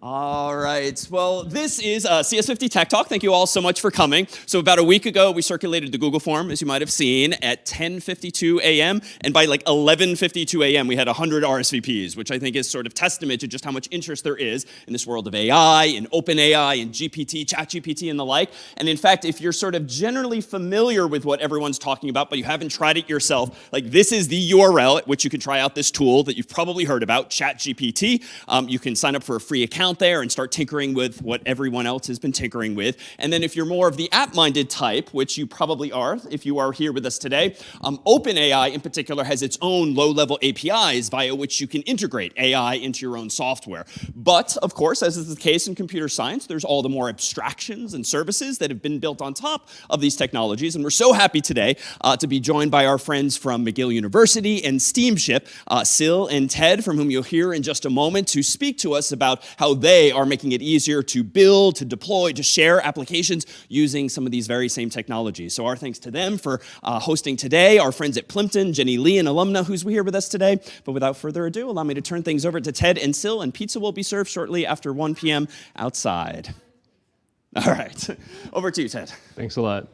All right. Well, this is CS50 Tech Talk. Thank you all so much for coming. So about a week ago, we circulated the Google form, as you might have seen, at 10:52 a.m. And by like 11:52 a.m., we had 100 RSVPs, which I think is sort of testament to just how much interest there is in this world of AI and OpenAI and GPT, Chat GPT, and the like. And in fact, if you're sort of generally familiar with what everyone's talking about, but you haven't tried it yourself, like this is the URL at which you can try out this tool that you've probably heard about, Chat GPT. You can sign up for a free account there and start tinkering with what everyone else has been tinkering with. And then if you're more of the app-minded type, which you probably are if you are here with us today, OpenAI in particular has its own low-level APIs via which you can integrate AI into your own software. But, of course, as is the case in computer science, there's all the more abstractions and services that have been built on top of these technologies. And we're so happy today to be joined by our friends from McGill University and Steamship, Sil and Ted, from whom you'll hear in just a moment, to speak to us about how they are making it easier to build, to deploy, to share applications using some of these very same technologies. So our thanks to them for hosting today, our friends at Plimpton, Jenny Lee, and alumna who's here with us today. But without further ado, allow me to turn things over to Ted and Sil, and pizza will be served shortly after 1 p.m. outside. All right, over to you, Ted. Thanks a lot.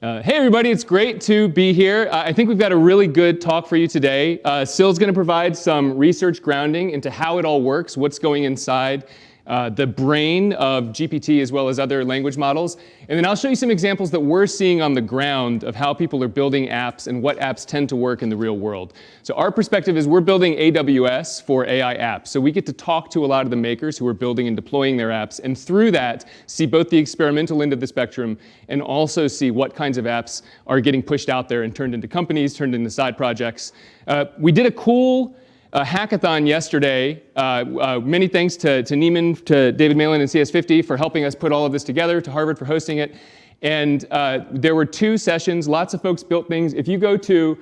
Hey everybody, it's great to be here. I think we've got a really good talk for you today. Sil's going to provide some research grounding into how it all works, what's going inside the brain of GPT as well as other language models. And then I'll show you some examples that we're seeing on the ground of how people are building apps and what apps tend to work in the real world. So our perspective is we're building AWS for AI apps. So we get to talk to a lot of the makers who are building and deploying their apps, and through that, see both the experimental end of the spectrum and also see what kinds of apps are getting pushed out there and turned into companies, turned into side projects. We did a cool hackathon yesterday. Many thanks to Neiman, to David Malin and CS50 for helping us put all of this together, to Harvard for hosting it. And there were 2 sessions. Lots of folks built things. If you go to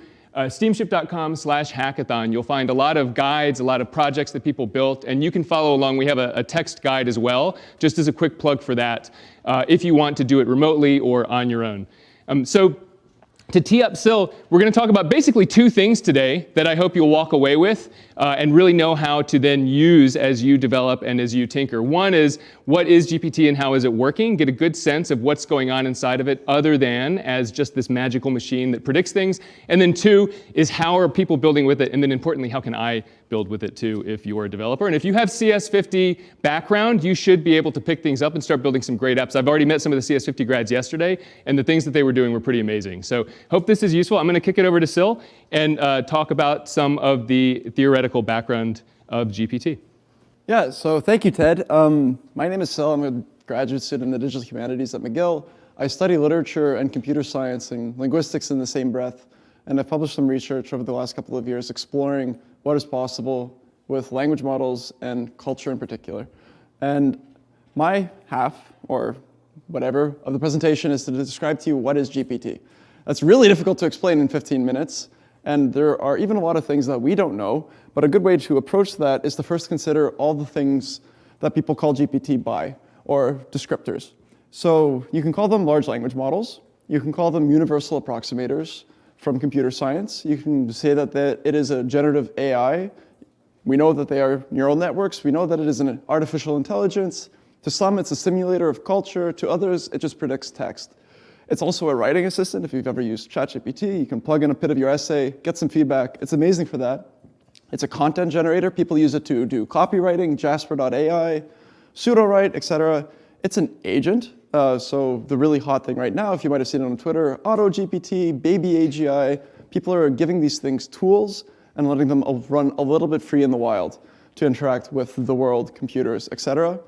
steamship.com/hackathon, you'll find a lot of guides, a lot of projects that people built, and you can follow along. We have a text guide as well, just as a quick plug for that, if you want to do it remotely or on your own. So to tee up Sil, we're going to talk about basically 2 things today that I hope you'll walk away with and really know how to then use as you develop and as you tinker. One is, what is GPT and how is it working? Get a good sense of what's going on inside of it other than as just this magical machine that predicts things. And then 2 is, how are people building with it? And then importantly, how can I build with it too if you're a developer? And if you have CS50 background, you should be able to pick things up and start building some great apps. I've already met some of the CS50 grads yesterday, and the things that they were doing were pretty amazing. So hope this is useful. I'm going to kick it over to Sil and talk about some of the theoretical background of GPT. Yeah, so thank you, Ted. My name is Sil. I'm a graduate student in the digital humanities at McGill. I study literature and computer science and linguistics in the same breath. And I've published some research over the last couple of years exploring what is possible with language models and culture in particular. And my half, or whatever, of the presentation is to describe to you what is GPT. That's really difficult to explain in 15 minutes. And there are even a lot of things that we don't know. But a good way to approach that is to first consider all the things that people call GPT by, or descriptors. So you can call them large language models. You can call them universal approximators from computer science. You can say that it is a generative AI. We know that they are neural networks. We know that it is an artificial intelligence. To some, it's a simulator of culture. To others, it just predicts text. It's also a writing assistant. If you've ever used Chat GPT, you can plug in a bit of your essay, get some feedback. It's amazing for that. It's a content generator. People use it to do copywriting, Jasper.ai, pseudo-write, etc. It's an agent. So the really hot thing right now, if you might have seen it on Twitter, AutoGPT, Baby AGI, people are giving these things tools and letting them run a little bit free in the wild to interact with the world, computers, etc.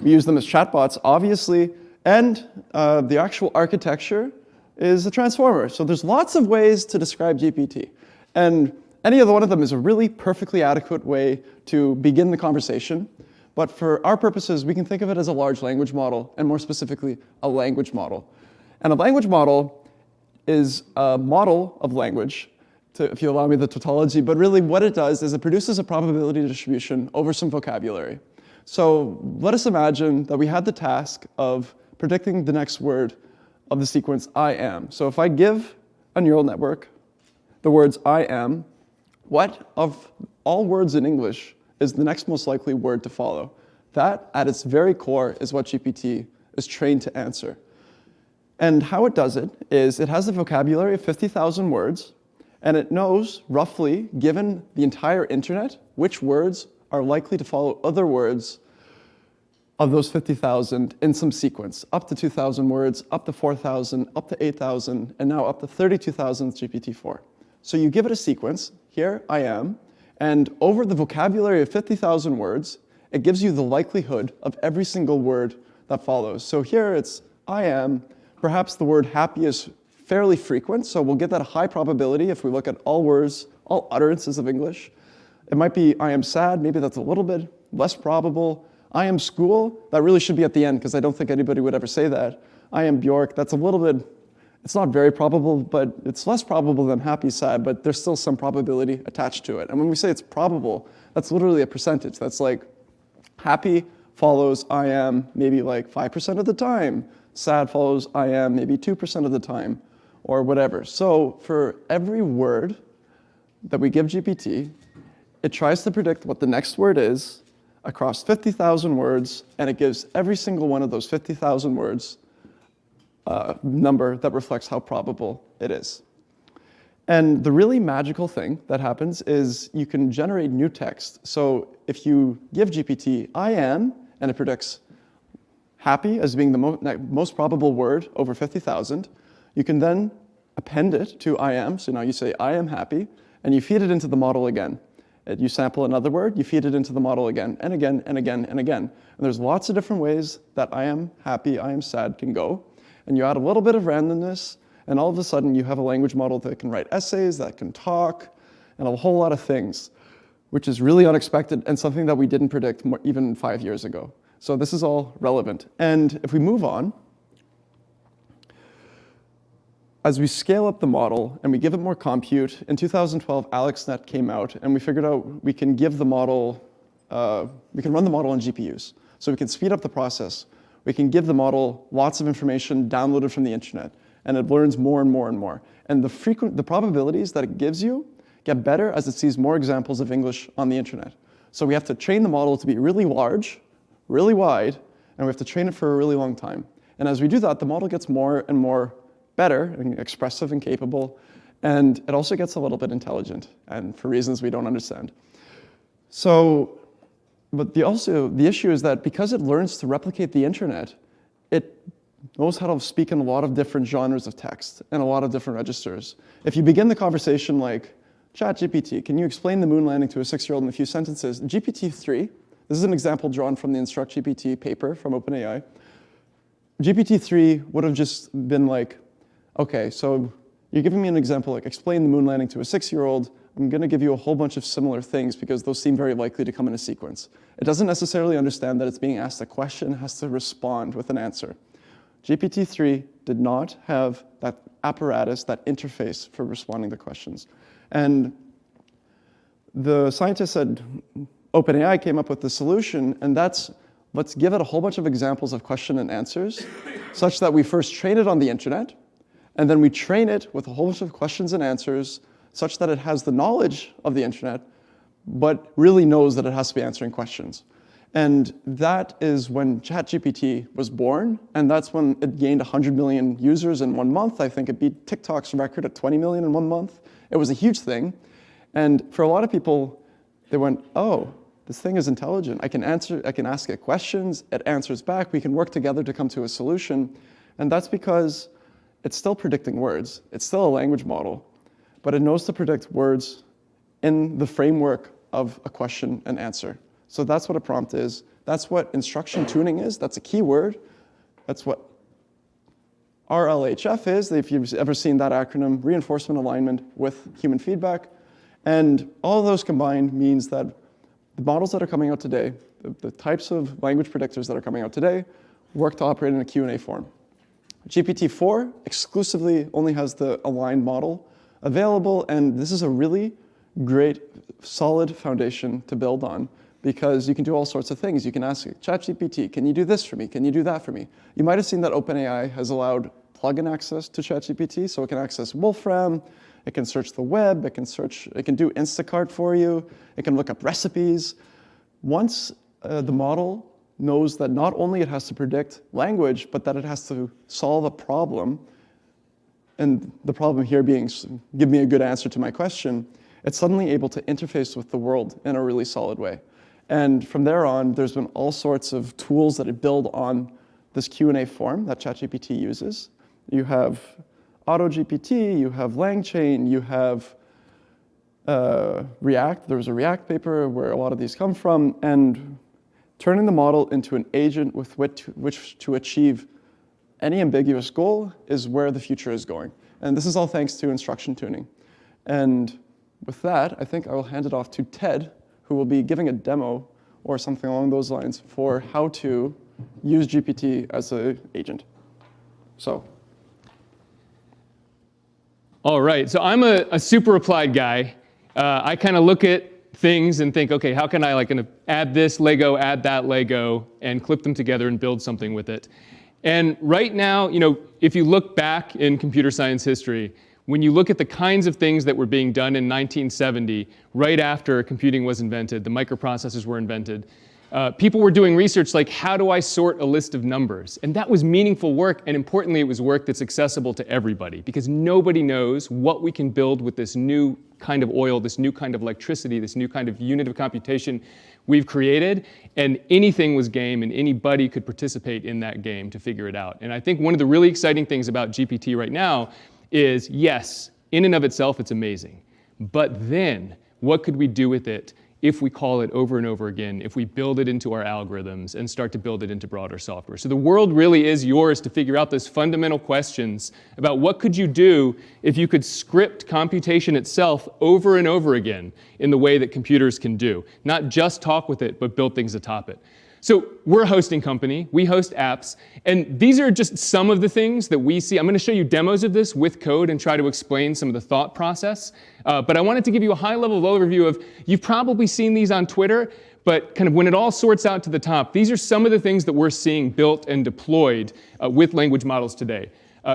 We use them as chatbots, obviously, and the actual architecture is a transformer. So there's lots of ways to describe GPT. And any other one of them is a really perfectly adequate way to begin the conversation. But for our purposes, we can think of it as a large language model, and more specifically, a language model. And a language model is a model of language, if you allow me the tautology, but really what it does is it produces a probability distribution over some vocabulary. So let us imagine that we had the task of predicting the next word of the sequence I am. So if I give a neural network the words I am, what of all words in English is the next most likely word to follow? that, at its very core, is what GPT is trained to answer. And how it does it is it has a vocabulary of 50,000 words, and it knows, roughly, given the entire internet, which words are likely to follow other words of those 50,000 in some sequence, up to 2,000 words, up to 4,000, up to 8,000, and now up to 32,000 with GPT-4. So you give it a sequence, here I am, and over the vocabulary of 50,000 words, it gives you the likelihood of every single word that follows. So here it's I am, perhaps the word happy is fairly frequent, so we'll get that a high probability if we look at all words, all utterances of English. It might be I am sad, maybe that's a little bit less probable. I am school, that really should be at the end because I don't think anybody would ever say that. I am Bjork, that's a little bit, it's not very probable, but it's less probable than happy, sad, but there's still some probability attached to it. And when we say it's probable, that's literally a percentage. That's like happy follows I am maybe like 5% of the time. Sad follows I am maybe 2% of the time, or whatever. So for every word that we give GPT, it tries to predict what the next word is across 50,000 words, and it gives every single one of those 50,000 words a number that reflects how probable it is. And the really magical thing that happens is you can generate new text. So if you give GPT, I am, and it predicts happy as being the most probable word over 50,000, you can then append it to I am. So now you say, I am happy, and you feed it into the model again. You sample another word, you feed it into the model again, and again, and again, and again. And there's lots of different ways that I am happy, I am sad can go. And you add a little bit of randomness, and all of a sudden you have a language model that can write essays, that can talk, and a whole lot of things, which is really unexpected and something that we didn't predict even 5 years ago. So this is all relevant. And if we move on, as we scale up the model and we give it more compute, in 2012, AlexNet came out, and we figured out we can give the model, we can run the model on GPUs. So we can speed up the process. We can give the model lots of information downloaded from the internet, and it learns more and more and more. And the probabilities that it gives you get better as it sees more examples of English on the internet. So we have to train the model to be really large, really wide, and we have to train it for a really long time. And as we do that, the model gets more and more better and expressive and capable, and it also gets a little bit intelligent, and for reasons we don't understand. So, but the issue is that because it learns to replicate the internet, it knows how to speak in a lot of different genres of text and a lot of different registers. If you begin the conversation like, Chat GPT, can you explain the moon landing to a 6-year-old in a few sentences? GPT-3, this is an example drawn from the Instruct GPT paper from OpenAI. GPT-3 would have just been like, okay, so you're giving me an example, like explain the moon landing to a 6-year-old. I'm going to give you a whole bunch of similar things because those seem very likely to come in a sequence. It doesn't necessarily understand that it's being asked a question, it has to respond with an answer. GPT-3 did not have that apparatus, that interface for responding to questions. And the scientists at OpenAI came up with the solution, and that's let's give it a whole bunch of examples of question and answers such that we first train it on the internet, and then we train it with a whole bunch of questions and answers such that it has the knowledge of the internet, but really knows that it has to be answering questions. And that is when Chat GPT was born, and that's when it gained 100 million users in 1 month. I think it beat TikTok's record at 20 million in 1 month. It was a huge thing. And for a lot of people, they went, oh, this thing is intelligent. I can ask it questions, it answers back, we can work together to come to a solution. And that's because it's still predicting words. It's still a language model, but it knows to predict words in the framework of a question and answer. So that's what a prompt is. That's what instruction tuning is. That's a key word. That's what RLHF is, if you've ever seen that acronym, reinforcement alignment with human feedback. And all of those combined means that the models that are coming out today, the types of language predictors that are coming out today, work to operate in a Q&A form. GPT-4 exclusively only has the aligned model available, and this is a really great, solid foundation to build on because you can do all sorts of things. You can ask Chat GPT, can you do this for me? Can you do that for me? You might have seen that OpenAI has allowed plugin access to Chat GPT, so it can access Wolfram, it can search the web, it can do Instacart for you, it can look up recipes. Once the model knows that not only it has to predict language, but that it has to solve a problem, and the problem here being give me a good answer to my question, it's suddenly able to interface with the world in a really solid way. And from there on, there's been all sorts of tools that build on this Q&A form that ChatGPT uses. You have AutoGPT, you have LangChain, you have React. There was a React paper where a lot of these come from, and turning the model into an agent with which to achieve any ambiguous goal is where the future is going. And this is all thanks to instruction tuning. And with that, I think I will hand it off to Ted, who will be giving a demo or something along those lines for how to use GPT as an agent. So. All right, so I'm a super applied guy. I kind of look at things and think, okay, how can I kind of add this Lego, add that Lego, and clip them together and build something with it? And right now, if you look back in computer science history, when you look at the kinds of things that were being done in 1970, right after computing was invented, the microprocessors were invented, people were doing research like, how do I sort a list of numbers? And that was meaningful work, and importantly, it was work that's accessible to everybody, because nobody knows what we can build with this new kind of oil, this new kind of electricity, this new kind of unit of computation we've created, and anything was game, and anybody could participate in that game to figure it out. And I think one of the really exciting things about GPT right now is, yes, in and of itself, it's amazing. But then, what could we do with it if we call it over and over again, if we build it into our algorithms and start to build it into broader software? So the world really is yours to figure out those fundamental questions about what could you do if you could script computation itself over and over again in the way that computers can do. Not just talk with it, but build things atop it. So we're a hosting company. We host apps. And these are just some of the things that we see. I'm going to show you demos of this with code and try to explain some of the thought process. But I wanted to give you a high-level overview of, you've probably seen these on Twitter, but kind of when it all sorts out to the top, these are some of the things that we're seeing built and deployed with language models today.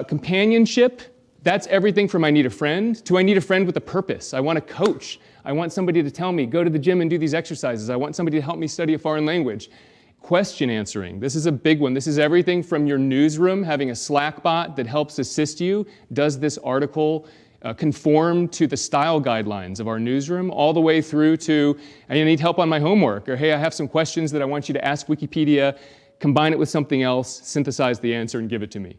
Companionship, that's everything from I need a friend to I need a friend with a purpose. I want a coach. I want somebody to tell me, go to the gym and do these exercises. I want somebody to help me study a foreign language. Question answering. This is a big one. This is everything from your newsroom, having a Slack bot that helps assist you. Does this article conform to the style guidelines of our newsroom, all the way through to, I need help on my homework, or hey, I have some questions that I want you to ask Wikipedia, combine it with something else, synthesize the answer, and give it to me.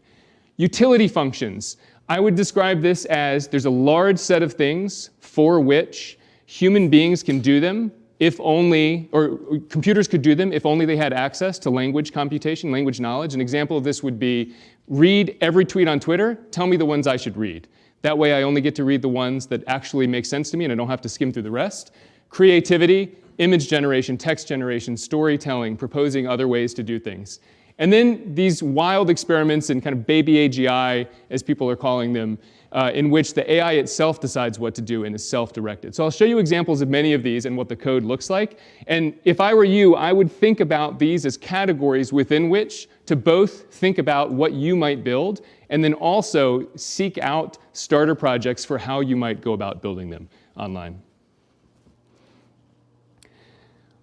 Utility functions. I would describe this as there's a large set of things for which human beings can do them, if only, or computers could do them if only they had access to language computation, language knowledge. An example of this would be, read every tweet on Twitter, tell me the ones I should read. That way I only get to read the ones that actually make sense to me and I don't have to skim through the rest. Creativity, image generation, text generation, storytelling, proposing other ways to do things. And then these wild experiments in kind of baby AGI, as people are calling them, in which the AI itself decides what to do and is self-directed. So I'll show you examples of many of these and what the code looks like. And if I were you, I would think about these as categories within which to both think about what you might build and then also seek out starter projects for how you might go about building them online.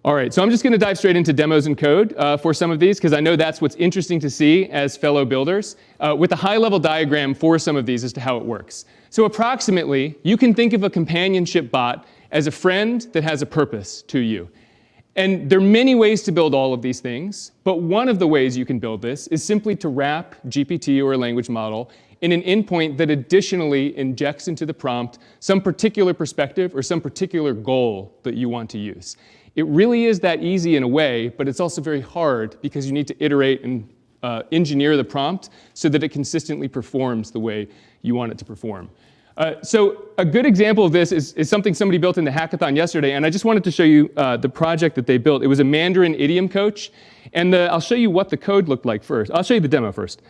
All right, so I'm just going to dive straight into demos and code for some of these, because I know that's what's interesting to see as fellow builders, with a high-level diagram for some of these as to how it works. So approximately, you can think of a companionship bot as a friend that has a purpose to you. And there are many ways to build all of these things, but one of the ways you can build this is simply to wrap GPT or a language model in an endpoint that additionally injects into the prompt some particular perspective or some particular goal that you want to use. It really is that easy in a way, but it's also very hard because you need to iterate and engineer the prompt so that it consistently performs the way you want it to perform. So a good example of this is something somebody built in the hackathon yesterday, and I just wanted to show you the project that they built. It was a Mandarin idiom coach, and I'll show you what the code looked like first. I'll show you the demo first.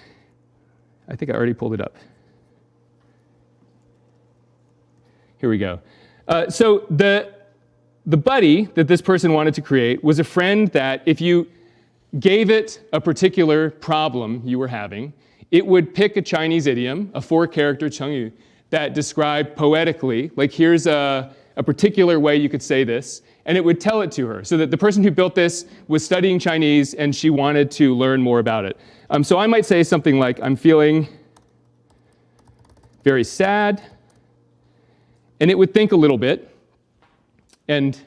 I think I already pulled it up. Here we go. So the buddy that this person wanted to create was a friend that if you gave it a particular problem you were having, it would pick a Chinese idiom, a 4-character chengyu, that described poetically, like here's a particular way you could say this, and it would tell it to her. So that the person who built this was studying Chinese, and she wanted to learn more about it. So I might say something like, I'm feeling very sad, and it would think a little bit. And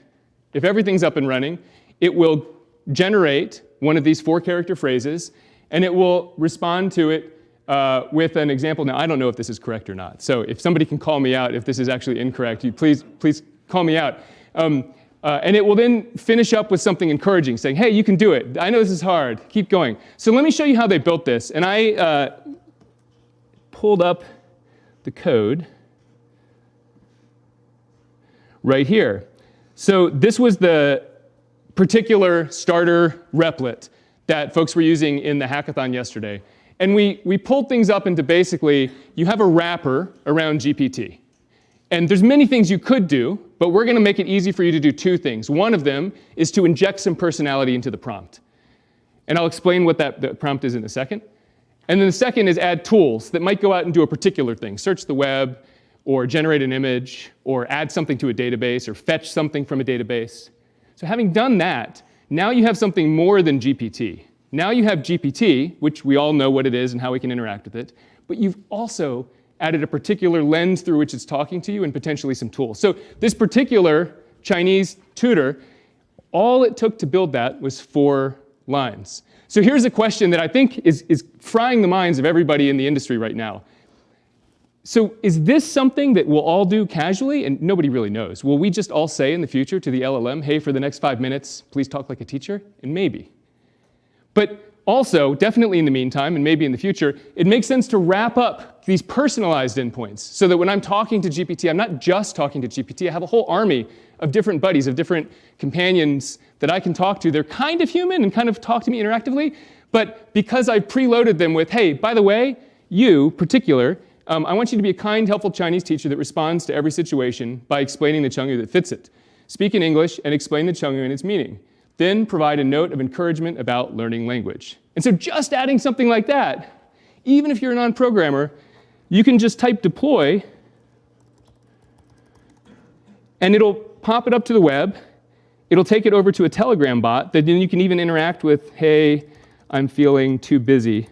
if everything's up and running, it will generate one of these 4-character phrases, and it will respond to it with an example. Now, I don't know if this is correct or not. So if somebody can call me out if this is actually incorrect, please call me out. And it will then finish up with something encouraging, saying, hey, you can do it. I know this is hard. Keep going. So let me show you how they built this. And I pulled up the code right here. So this was the particular starter replet that folks were using in the hackathon yesterday. And we pulled things up into basically, you have a wrapper around GPT. And there's many things you could do, but we're going to make it easy for you to do 2 things. One of them is to inject some personality into the prompt. And I'll explain what the prompt is in a second. And then the second is add tools that might go out and do a particular thing. Search the web, or generate an image, or add something to a database, or fetch something from a database. So having done that, now you have something more than GPT. Now you have GPT, which we all know what it is and how we can interact with it, but you've also added a particular lens through which it's talking to you and potentially some tools. So this particular Chinese tutor, all it took to build that was 4 lines. So here's a question that I think is frying the minds of everybody in the industry right now. So is this something that we'll all do casually? And nobody really knows. Will we just all say in the future to the LLM, hey, for the next 5 minutes, please talk like a teacher? And maybe. But also, definitely in the meantime, and maybe in the future, it makes sense to wrap up these personalized endpoints so that when I'm talking to GPT, I'm not just talking to GPT. I have a whole army of different buddies, of different companions that I can talk to. They're kind of human and kind of talk to me interactively, but because I've preloaded them with, hey, by the way, you, particular, I want you to be a kind, helpful Chinese teacher that responds to every situation by explaining the Chengyu that fits it. Speak in English and explain the Chengyu and its meaning. Then provide a note of encouragement about learning language. And so just adding something like that, even if you're a non-programmer, you can just type deploy, and it'll pop it up to the web. It'll take it over to a Telegram bot that then you can even interact with, hey, I'm feeling too busy,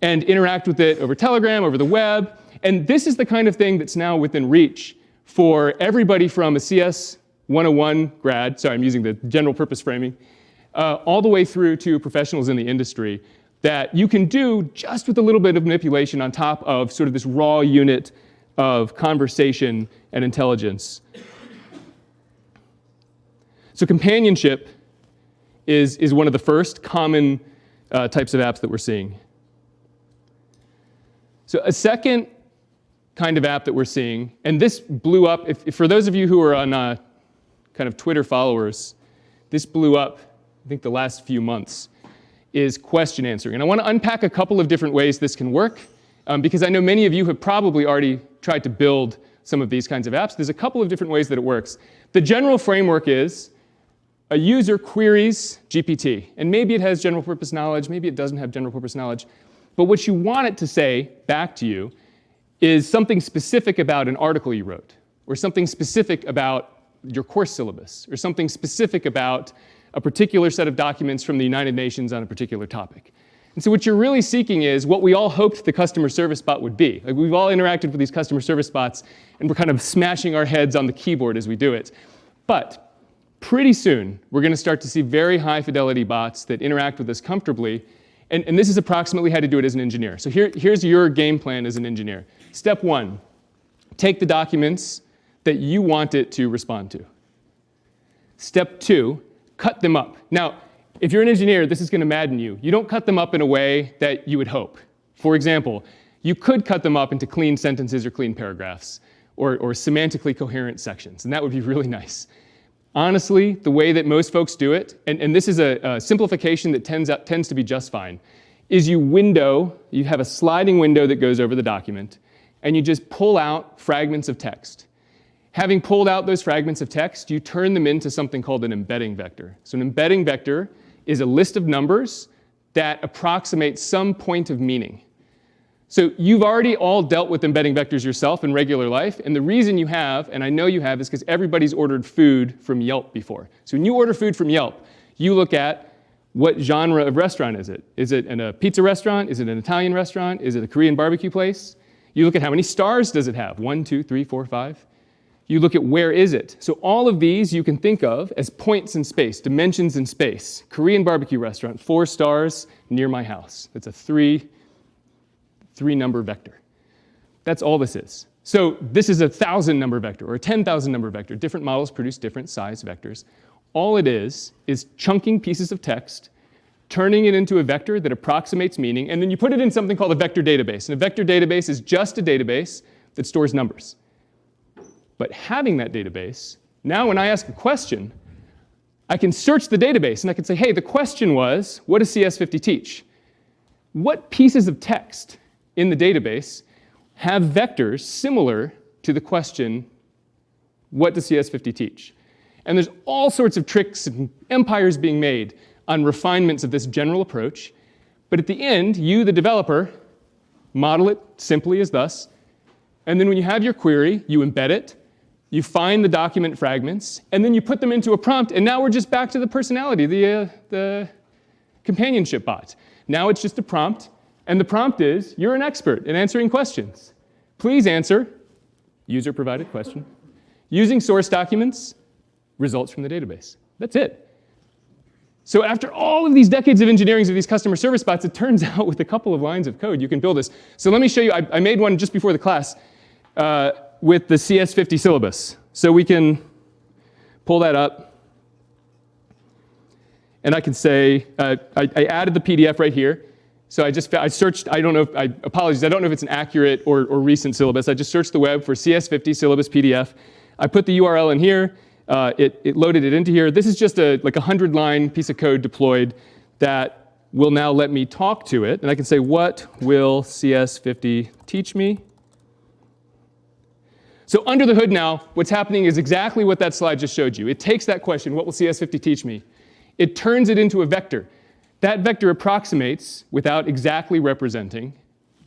and interact with it over Telegram, over the web. And this is the kind of thing that's now within reach for everybody from a CS 101 grad, sorry, I'm using the general purpose framing, all the way through to professionals in the industry that you can do just with a little bit of manipulation on top of sort of this raw unit of conversation and intelligence. So companionship is one of the first common types of apps that we're seeing. So a second kind of app that we're seeing, and this blew up, if for those of you who are on kind of Twitter followers, this blew up, I think, the last few months, is question answering. And I want to unpack a couple of different ways this can work, because I know many of you have probably already tried to build some of these kinds of apps. There's a couple of different ways that it works. The general framework is a user queries GPT, and maybe it has general purpose knowledge, maybe it doesn't have general purpose knowledge, but what you want it to say back to you is something specific about an article you wrote, or something specific about your course syllabus, or something specific about a particular set of documents from the United Nations on a particular topic. And so what you're really seeking is what we all hoped the customer service bot would be. Like, we've all interacted with these customer service bots, and we're kind of smashing our heads on the keyboard as we do it. But pretty soon, we're going to start to see very high fidelity bots that interact with us comfortably. And this is approximately how to do it as an engineer. So here's your game plan as an engineer. Step 1, take the documents that you want it to respond to. Step 2, cut them up. Now, if you're an engineer, this is going to madden you. You don't cut them up in a way that you would hope. For example, you could cut them up into clean sentences or clean paragraphs, or semantically coherent sections, and that would be really nice. Honestly, the way that most folks do it, and this is a simplification that tends to be just fine, is you have a sliding window that goes over the document, and you just pull out fragments of text. Having pulled out those fragments of text, you turn them into something called an embedding vector. So an embedding vector is a list of numbers that approximate some point of meaning. So you've already all dealt with embedding vectors yourself in regular life, and the reason you have, and I know you have, is because everybody's ordered food from Yelp before. So when you order food from Yelp, you look at what genre of restaurant is it? Is it in a pizza restaurant? Is it an Italian restaurant? Is it a Korean barbecue place? You look at how many stars does it have? 1, 2, 3, 4, 5. You look at where is it? So all of these you can think of as points in space, dimensions in space. Korean barbecue restaurant, 4 stars near my house. That's a three-number vector. That's all this is. So this is a 1,000-number vector or a 10,000-number vector. Different models produce different size vectors. All it is chunking pieces of text, turning it into a vector that approximates meaning, and then you put it in something called a vector database. And a vector database is just a database that stores numbers. But having that database, now when I ask a question, I can search the database and I can say, hey, the question was, what does CS50 teach? What pieces of text in the database have vectors similar to the question, what does CS50 teach? And there's all sorts of tricks and empires being made on refinements of this general approach. But at the end, you, the developer, model it simply as thus. And then when you have your query, you embed it. You find the document fragments, and then you put them into a prompt, and now we're just back to the personality, the companionship bot. Now it's just a prompt, and the prompt is, you're an expert in answering questions. Please answer, user-provided question, using source documents, results from the database. That's it. So after all of these decades of engineering of these customer service bots, it turns out with a couple of lines of code, you can build this. So let me show you, I made one just before the class, with the CS50 syllabus. So we can pull that up. And I can say, I added the PDF right here. So I searched, apologies, I don't know if it's an accurate or recent syllabus. I just searched the web for CS50 syllabus PDF. I put the URL in here. It loaded it into here. This is just like a 100-line piece of code deployed that will now let me talk to it. And I can say, what will CS50 teach me? So under the hood now, what's happening is exactly what that slide just showed you. It takes that question, what will CS50 teach me? It turns it into a vector. That vector approximates, without exactly representing,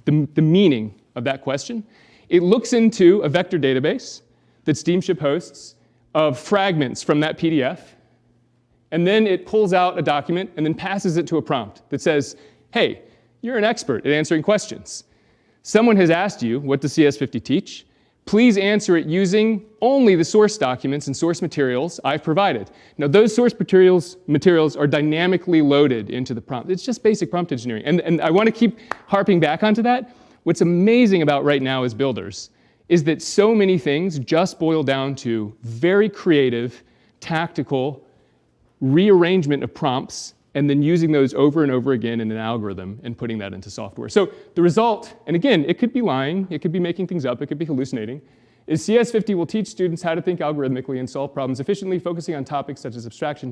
the meaning of that question. It looks into a vector database that Steamship hosts of fragments from that PDF, and then it pulls out a document and then passes it to a prompt that says, hey, you're an expert at answering questions. Someone has asked you, what does CS50 teach? Please answer it using only the source documents and source materials I've provided. Now, those source materials are dynamically loaded into the prompt. It's just basic prompt engineering. And I want to keep harping back onto that. What's amazing about right now as builders is that so many things just boil down to very creative, tactical rearrangement of prompts and then using those over and over again in an algorithm and putting that into software. So the result, and again, it could be lying, it could be making things up, it could be hallucinating, is CS50 will teach students how to think algorithmically and solve problems efficiently, focusing on topics such as abstraction, ...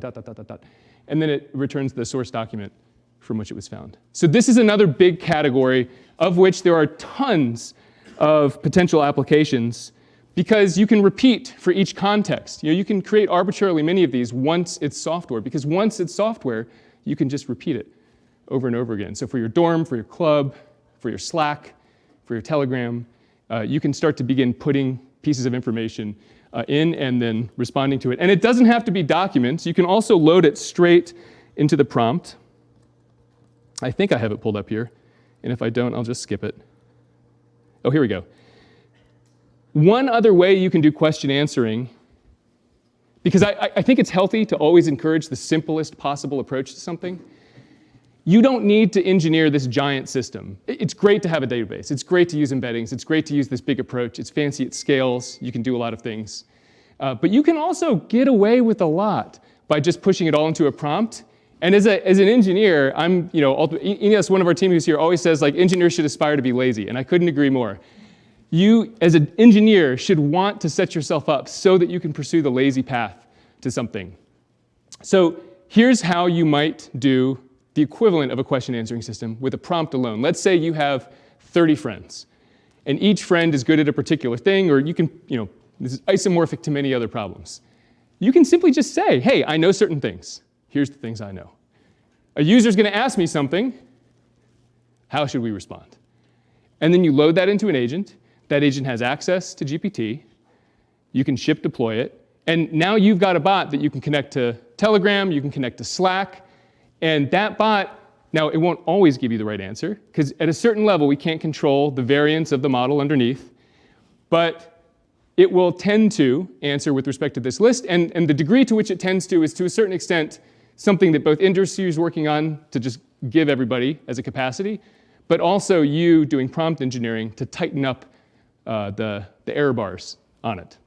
And then it returns the source document from which it was found. So this is another big category of which there are tons of potential applications because you can repeat for each context. You can create arbitrarily many of these once it's software, because once it's software, you can just repeat it over and over again. So for your dorm, for your club, for your Slack, for your Telegram, you can start to begin putting pieces of information in and then responding to it. And it doesn't have to be documents. You can also load it straight into the prompt. I think I have it pulled up here. And if I don't, I'll just skip it. Oh, here we go. One other way you can do question answering, because I think it's healthy to always encourage the simplest possible approach to something. You don't need to engineer this giant system. It's great to have a database. It's great to use embeddings. It's great to use this big approach. It's fancy, it scales. You can do a lot of things. But you can also get away with a lot by just pushing it all into a prompt. And as an engineer, Ines, one of our team who's here, always says, like, engineers should aspire to be lazy. And I couldn't agree more. You, as an engineer, should want to set yourself up so that you can pursue the lazy path to something. So here's how you might do the equivalent of a question answering system with a prompt alone. Let's say you have 30 friends, and each friend is good at a particular thing, or you can, this is isomorphic to many other problems. You can simply just say, hey, I know certain things. Here's the things I know. A user's going to ask me something. How should we respond? And then you load that into an agent. That agent has access to GPT. You can ship deploy it. And now you've got a bot that you can connect to Telegram, you can connect to Slack, and that bot, now it won't always give you the right answer, because at a certain level we can't control the variance of the model underneath, but it will tend to answer with respect to this list, and the degree to which it tends to is to a certain extent something that both industry is working on to just give everybody as a capacity, but also you doing prompt engineering to tighten up the error bars on it.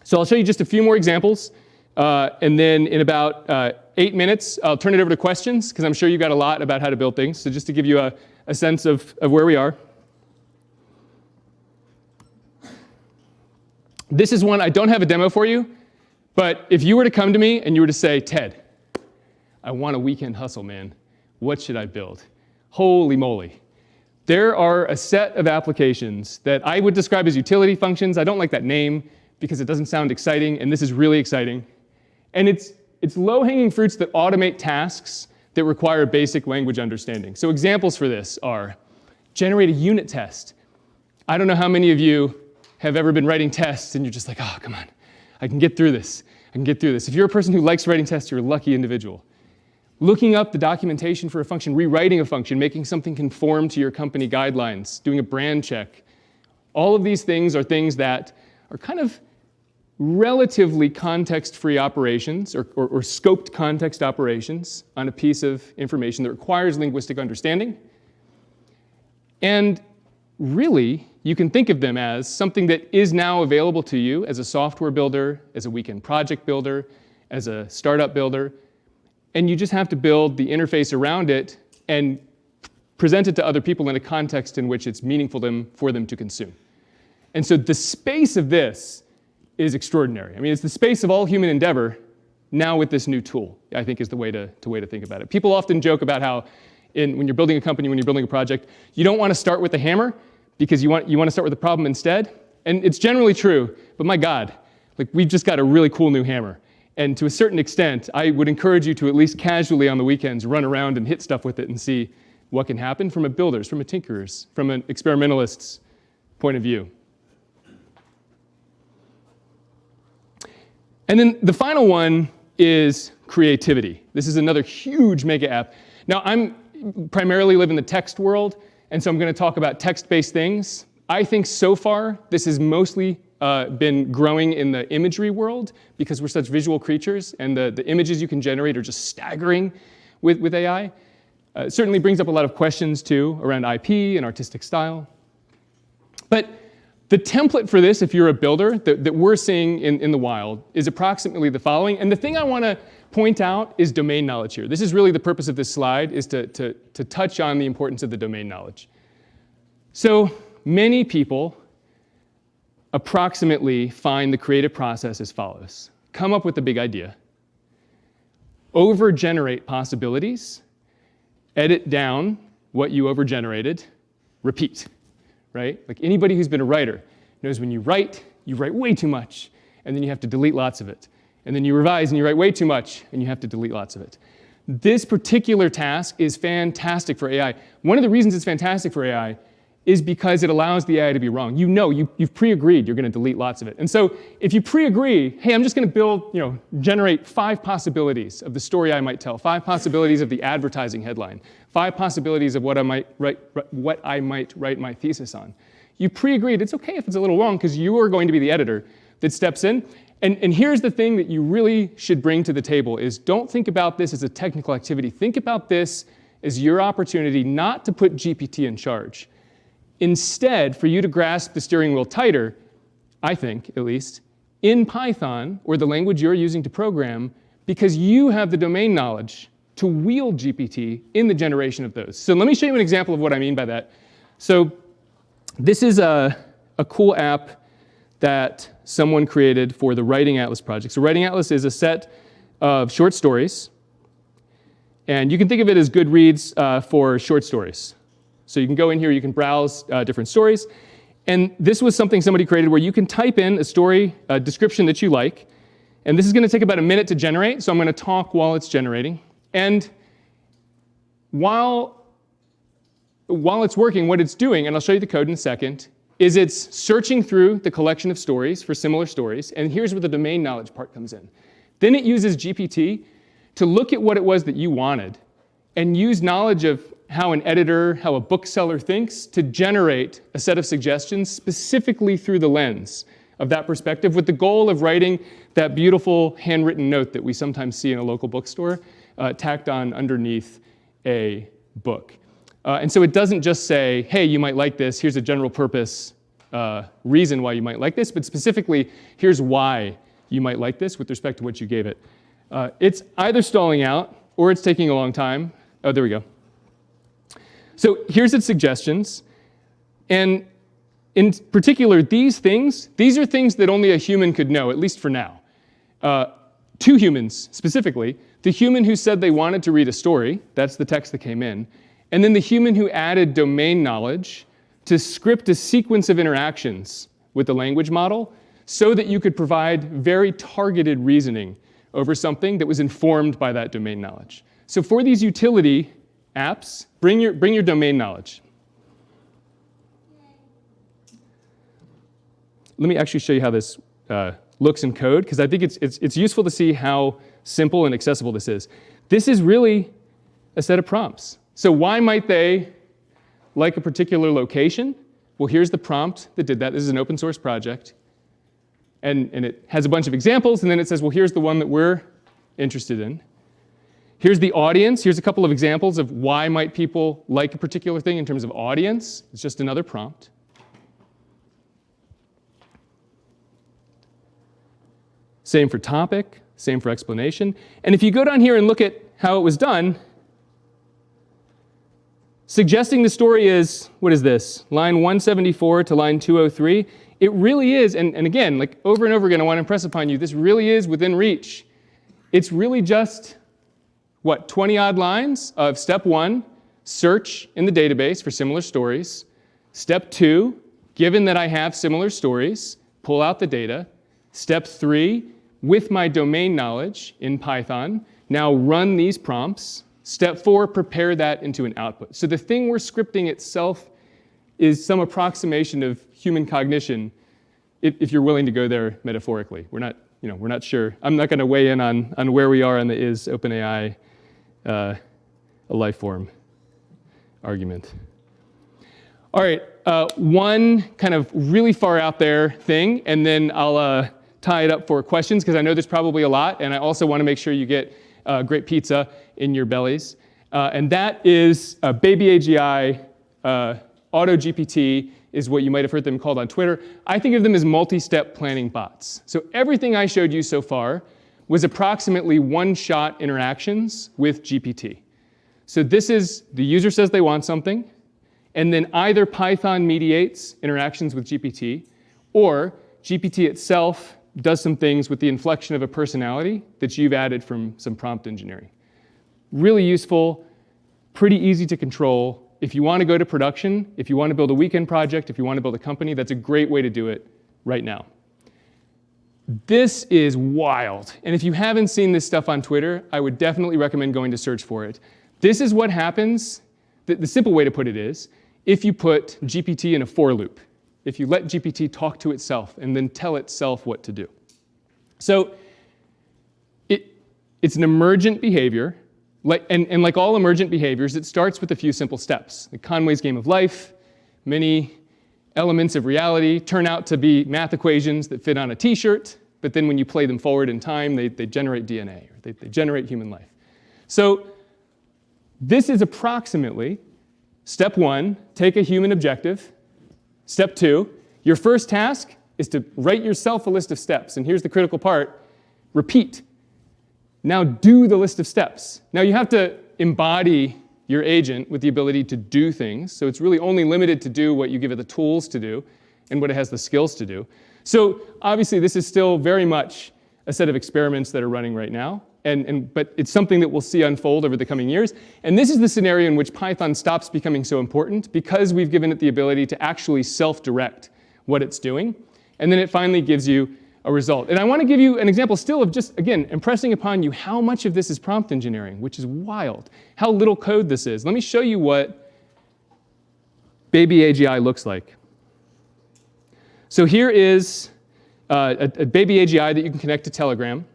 So I'll show you just a few more examples, and then in about 8 minutes, I'll turn it over to questions, because I'm sure you've got a lot about how to build things. So just to give you a sense of where we are. This is one, I don't have a demo for you, but if you were to come to me and you were to say, Ted, I want a weekend hustle, man. What should I build? Holy moly. There are a set of applications that I would describe as utility functions. I don't like that name, because it doesn't sound exciting, and this is really exciting. And it's low-hanging fruits that automate tasks that require basic language understanding. So examples for this are generate a unit test. I don't know how many of you have ever been writing tests and you're just like, oh, come on, I can get through this. I can get through this. If you're a person who likes writing tests, you're a lucky individual. Looking up the documentation for a function, rewriting a function, making something conform to your company guidelines, doing a brand check. All of these things are things that are kind of relatively context-free operations or scoped context operations on a piece of information that requires linguistic understanding. And really, you can think of them as something that is now available to you as a software builder, as a weekend project builder, as a startup builder, and you just have to build the interface around it and present it to other people in a context in which it's meaningful for them to consume. And so the space of this is extraordinary. I mean, it's the space of all human endeavor now with this new tool, I think is the way to think about it. People often joke about how when you're building a company, when you're building a project, you don't want to start with the hammer because you want to start with the problem instead. And it's generally true, but my God, like we've just got a really cool new hammer. And to a certain extent, I would encourage you to at least casually on the weekends run around and hit stuff with it and see what can happen from a builder's, from a tinkerer's, from an experimentalist's point of view. And then the final one is creativity. This is another huge mega app. Now, I'm primarily live in the text world, and so I'm going to talk about text-based things. I think so far this has mostly been growing in the imagery world because we're such visual creatures, and the images you can generate are just staggering with AI. It certainly brings up a lot of questions, too, around IP and artistic style. But the template for this, if you're a builder, that we're seeing in the wild is approximately the following. And the thing I want to point out is domain knowledge here. This is really the purpose of this slide, is to touch on the importance of the domain knowledge. So many people approximately find the creative process as follows. Come up with a big idea, over-generate possibilities, edit down what you over-generated, repeat. Right? Like anybody who's been a writer knows when you write way too much, and then you have to delete lots of it. And then you revise and you write way too much, and you have to delete lots of it. This particular task is fantastic for AI. One of the reasons it's fantastic for AI is because it allows the AI to be wrong. You know, you've pre-agreed you're going to delete lots of it. And so if you pre-agree, hey, I'm just going to generate 5 possibilities of the story I might tell, 5 possibilities of the advertising headline, 5 possibilities of what I might write my thesis on. You pre-agreed, it's okay if it's a little wrong because you are going to be the editor that steps in. And here's the thing that you really should bring to the table is don't think about this as a technical activity. Think about this as your opportunity not to put GPT in charge. Instead, for you to grasp the steering wheel tighter, I think, at least, in Python, or the language you're using to program, because you have the domain knowledge to wield GPT in the generation of those. So let me show you an example of what I mean by that. So this is a cool app that someone created for the Writing Atlas project. So Writing Atlas is a set of short stories, and you can think of it as Goodreads for short stories. So you can go in here, you can browse different stories. And this was something somebody created where you can type in a story description that you like. And this is going to take about a minute to generate, so I'm going to talk while it's generating. And while while it's working, what it's doing, and I'll show you the code in a second, is it's searching through the collection of stories for similar stories, and here's where the domain knowledge part comes in. Then it uses GPT to look at what it was that you wanted and use knowledge of how an editor, how a bookseller thinks to generate a set of suggestions specifically through the lens of that perspective, with the goal of writing that beautiful handwritten note that we sometimes see in a local bookstore tacked on underneath a book. And so it doesn't just say, hey, you might like this, here's a general purpose reason why you might like this, but specifically, here's why you might like this with respect to what you gave it. It's either stalling out or it's taking a long time. Oh, there we go. So here's its suggestions. And in particular, these are things that only a human could know, at least for now. Two humans, specifically. The human who said they wanted to read a story, that's the text that came in, and then the human who added domain knowledge to script a sequence of interactions with the language model so that you could provide very targeted reasoning over something that was informed by that domain knowledge. So for these utility apps, bring your domain knowledge. Let me actually show you how this looks in code, because I think it's useful to see how simple and accessible this is. This is really a set of prompts. So why might they like a particular location? Well, here's the prompt that did that. This is an open source project. And it has a bunch of examples, and then it says, well, here's the one that we're interested in. Here's the audience. Here's a couple of examples of why might people like a particular thing in terms of audience. It's just another prompt. Same for topic, same for explanation. And if you go down here and look at how it was done, suggesting the story is, what is this? Line 174 to line 203. It really is, and again, like over and over again, I want to impress upon you, this really is within reach. It's really just, 20-odd lines of step 1, search in the database for similar stories. Step 2, given that I have similar stories, pull out the data. Step 3, with my domain knowledge in Python, now run these prompts. Step 4, prepare that into an output. So the thing we're scripting itself is some approximation of human cognition, if you're willing to go there metaphorically. We're not sure. I'm not going to weigh in on where we are on the is OpenAI a life form argument. All right, one kind of really far out there thing, and then I'll tie it up for questions, because I know there's probably a lot, and I also want to make sure you get great pizza in your bellies. And that is Baby AGI, Auto GPT is what you might have heard them called on Twitter. I think of them as multi-step planning bots. So everything I showed you so far was approximately one-shot interactions with GPT. So this is, the user says they want something, and then either Python mediates interactions with GPT, or GPT itself does some things with the inflection of a personality that you've added from some prompt engineering. Really useful, pretty easy to control. If you want to go to production, if you want to build a weekend project, if you want to build a company, that's a great way to do it right now. This is wild. And if you haven't seen this stuff on Twitter, I would definitely recommend going to search for it. This is what happens, the simple way to put it is, if you put GPT in a for loop. If you let GPT talk to itself and then tell itself what to do. So it's an emergent behavior. And like all emergent behaviors, it starts with a few simple steps. The Conway's game of life, many elements of reality turn out to be math equations that fit on a t-shirt, but then when you play them forward in time, they generate DNA, or they generate human life. So this is approximately step 1, take a human objective. Step 2, your first task is to write yourself a list of steps. And here's the critical part, repeat. Now do the list of steps. Now you have to embody your agent with the ability to do things. So it's really only limited to do what you give it the tools to do and what it has the skills to do. So obviously this is still very much a set of experiments that are running right now. But it's something that we'll see unfold over the coming years. And this is the scenario in which Python stops becoming so important, because we've given it the ability to actually self-direct what it's doing. And then it finally gives you a result. And I want to give you an example still of just, again, impressing upon you how much of this is prompt engineering, which is wild, how little code this is. Let me show you what baby AGI looks like. So here is a baby AGI that you can connect to Telegram.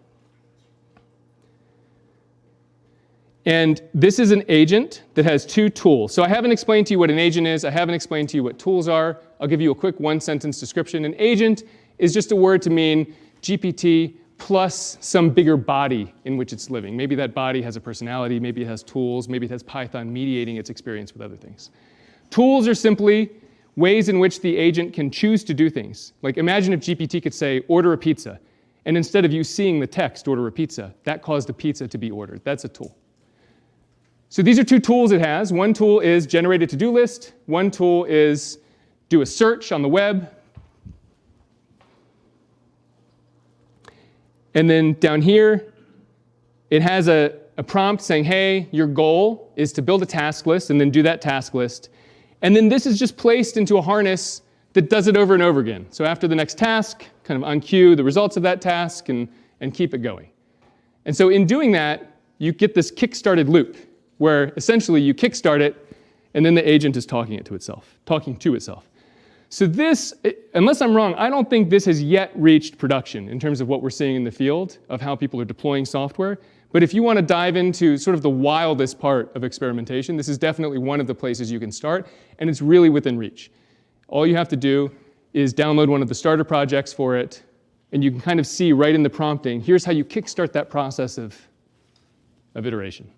And this is an agent that has two tools. So I haven't explained to you what an agent is. I haven't explained to you what tools are. I'll give you a quick one-sentence description. An agent is just a word to mean GPT plus some bigger body in which it's living. Maybe that body has a personality. Maybe it has tools. Maybe it has Python mediating its experience with other things. Tools are simply ways in which the agent can choose to do things. Like imagine if GPT could say, order a pizza. And instead of you seeing the text, order a pizza, that caused the pizza to be ordered. That's a tool. So these are two tools it has. One tool is generate a to-do list. One tool is do a search on the web. And then down here, it has a prompt saying, hey, your goal is to build a task list and then do that task list. And then this is just placed into a harness that does it over and over again. So after the next task, kind of unqueue the results of that task and keep it going. And so in doing that, you get this kick-started loop, where essentially you kickstart it, and then the agent is talking to itself. So this, unless I'm wrong, I don't think this has yet reached production in terms of what we're seeing in the field of how people are deploying software. But if you want to dive into sort of the wildest part of experimentation, this is definitely one of the places you can start, and it's really within reach. All you have to do is download one of the starter projects for it, and you can kind of see right in the prompting, here's how you kickstart that process of iteration.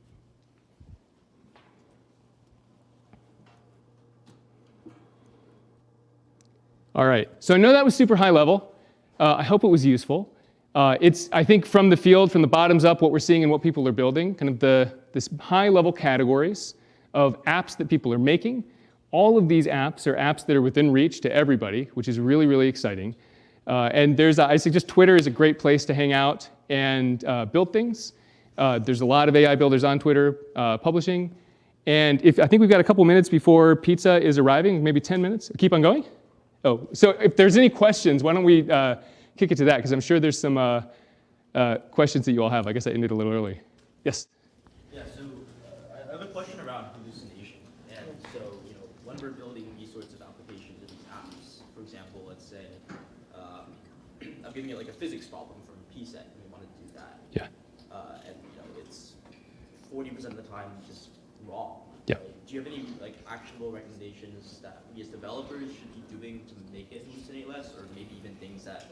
All right, so I know that was super high level. I hope it was useful. It's, I think, from the field, from the bottoms up, what we're seeing and what people are building, kind of this high level categories of apps that people are making. All of these apps are apps that are within reach to everybody, which is really, really exciting. And I suggest Twitter is a great place to hang out and build things. There's a lot of AI builders on Twitter publishing. And I think we've got a couple minutes before pizza is arriving, maybe 10 minutes. Keep on going? Oh, so if there's any questions, why don't we kick it to that? Because I'm sure there's some questions that you all have. I guess I ended a little early. Yes? Yeah, so I have a question around hallucination. And so, when we're building these sorts of applications in these apps, for example, let's say I'm giving it like a physics problem from PSET, and we want to do that. Yeah. And it's 40% of the time just wrong. Yeah. Do you have any actionable recommendations that we as developers should be doing to make it hallucinate less, or maybe even things that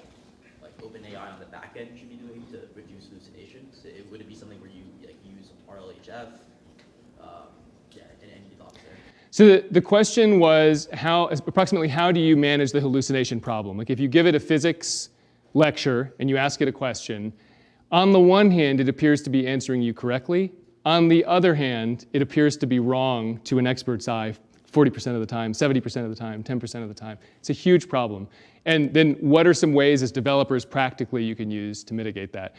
OpenAI on the back end should be doing to reduce hallucinations? Would it be something where you use RLHF? Any thoughts there? So the question was approximately how do you manage the hallucination problem? Like if you give it a physics lecture and you ask it a question, on the one hand, it appears to be answering you correctly. On the other hand, it appears to be wrong to an expert's eye 40% of the time, 70% of the time, 10% of the time. It's a huge problem. And then what are some ways as developers practically you can use to mitigate that?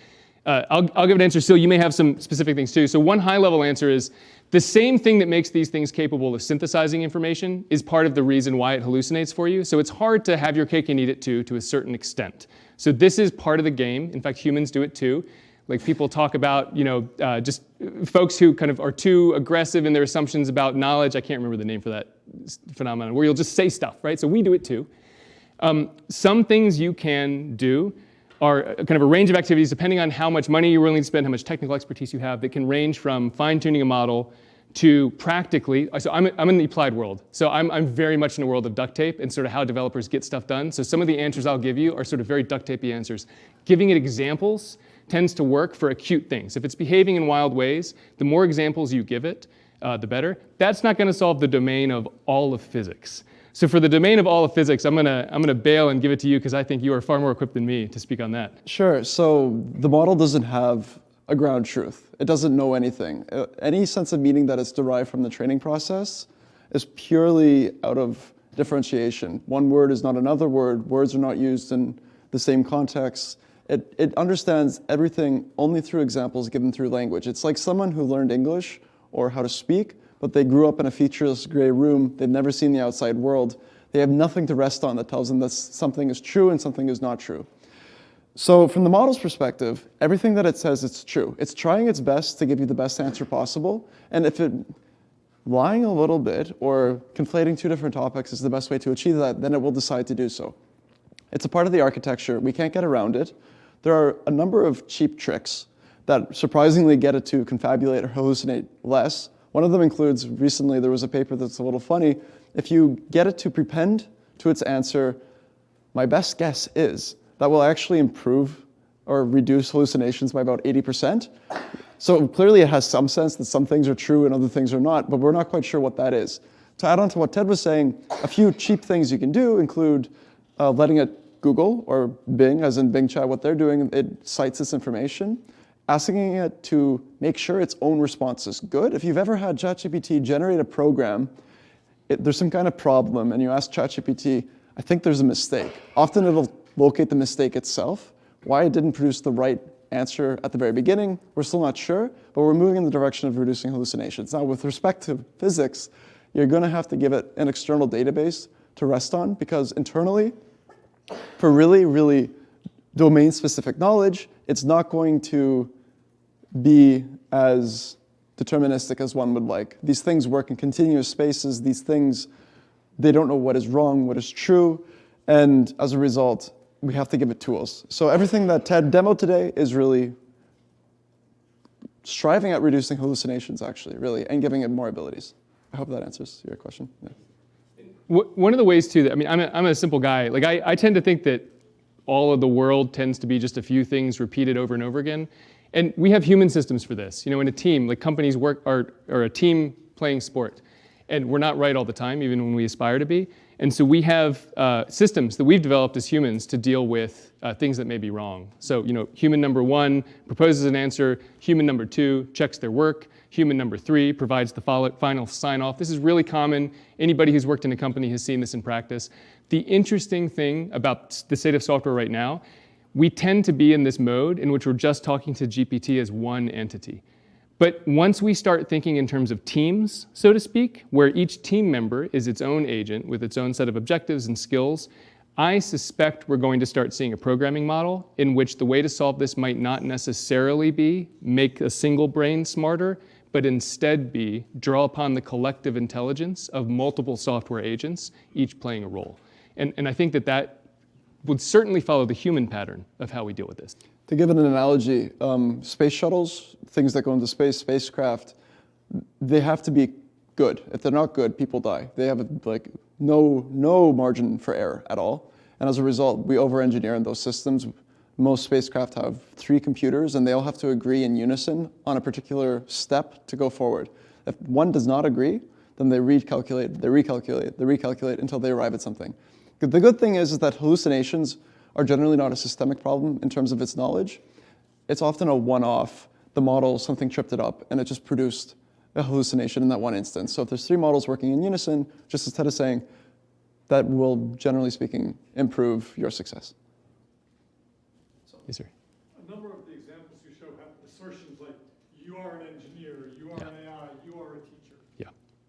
I'll give an answer. Sil, you may have some specific things too. So one high-level answer is the same thing that makes these things capable of synthesizing information is part of the reason why it hallucinates for you. So it's hard to have your cake and eat it too, to a certain extent. So this is part of the game. In fact, humans do it too. Like people talk about, just folks who kind of are too aggressive in their assumptions about knowledge. I can't remember the name for that phenomenon, where you'll just say stuff, right? So we do it too. Some things you can do are kind of a range of activities depending on how much money you're willing to spend, how much technical expertise you have, that can range from fine-tuning a model to practically, so I'm in the applied world. So I'm very much in a world of duct tape and sort of how developers get stuff done. So some of the answers I'll give you are sort of very duct tapey answers. Giving it examples tends to work for acute things. If it's behaving in wild ways, the more examples you give it, the better. That's not going to solve the domain of all of physics. So for the domain of all of physics, I'm gonna bail and give it to you because I think you are far more equipped than me to speak on that. Sure. So the model doesn't have a ground truth. It doesn't know anything. Any sense of meaning that is derived from the training process is purely out of differentiation. One word is not another word. Words are not used in the same context. It understands everything only through examples given through language. It's like someone who learned English or how to speak, but they grew up in a featureless gray room. They've never seen the outside world. They have nothing to rest on that tells them that something is true and something is not true. So from the model's perspective, everything that it says it's true. It's trying its best to give you the best answer possible. And if it lying a little bit or conflating two different topics is the best way to achieve that, then it will decide to do so. It's a part of the architecture. We can't get around it. There are a number of cheap tricks that surprisingly get it to confabulate or hallucinate less. One of them includes, recently there was a paper that's a little funny. If you get it to prepend to its answer, my best guess is, that will actually improve or reduce hallucinations by about 80%. So clearly it has some sense that some things are true and other things are not, but we're not quite sure what that is. To add on to what Ted was saying, a few cheap things you can do include letting it Google or Bing, as in Bing Chat, what they're doing, it cites this information, asking it to make sure its own response is good. If you've ever had Chat GPT generate a program, there's some kind of problem, and you ask Chat GPT, I think there's a mistake. Often it'll locate the mistake itself. Why it didn't produce the right answer at the very beginning, we're still not sure, but we're moving in the direction of reducing hallucinations. Now, with respect to physics, you're going to have to give it an external database to rest on, because internally, for really, really domain-specific knowledge, it's not going to be as deterministic as one would like. These things work in continuous spaces. These things, they don't know what is wrong, what is true, and as a result, we have to give it tools. So everything that Ted demoed today is really striving at reducing hallucinations, actually, really, and giving it more abilities. I hope that answers your question. Yeah. One of the ways too, that, I mean, I'm a simple guy. Like I tend to think that all of the world tends to be just a few things repeated over and over again. And we have human systems for this. You know, in a team, like companies are a team playing sport. And we're not right all the time, even when we aspire to be. And so we have systems that we've developed as humans to deal with things that may be wrong. So, you know, human number one proposes an answer, human number two checks their work, human number three provides the final sign-off. This is really common. Anybody who's worked in a company has seen this in practice. The interesting thing about the state of software right now, we tend to be in this mode in which we're just talking to GPT as one entity. But once we start thinking in terms of teams, so to speak, where each team member is its own agent with its own set of objectives and skills, I suspect we're going to start seeing a programming model in which the way to solve this might not necessarily be make a single brain smarter, but instead be draw upon the collective intelligence of multiple software agents, each playing a role. And I think that would certainly follow the human pattern of how we deal with this. To give it an analogy, space shuttles, things that go into space, spacecraft, they have to be good. If they're not good, people die. They have like no margin for error at all. And as a result, we over-engineer in those systems. Most spacecraft have 3 computers, and they all have to agree in unison on a particular step to go forward. If one does not agree, then they recalculate until they arrive at something. The good thing is that hallucinations are generally not a systemic problem in terms of its knowledge. It's often a one-off. The model, something tripped it up, and it just produced a hallucination in that one instance. So if there's 3 models working in unison, just as Ted is saying, that will, generally speaking, improve your success. Yes, sir. A number of the examples you show have assertions like, you are an engineer, you are an AI, you are a teacher. Yeah.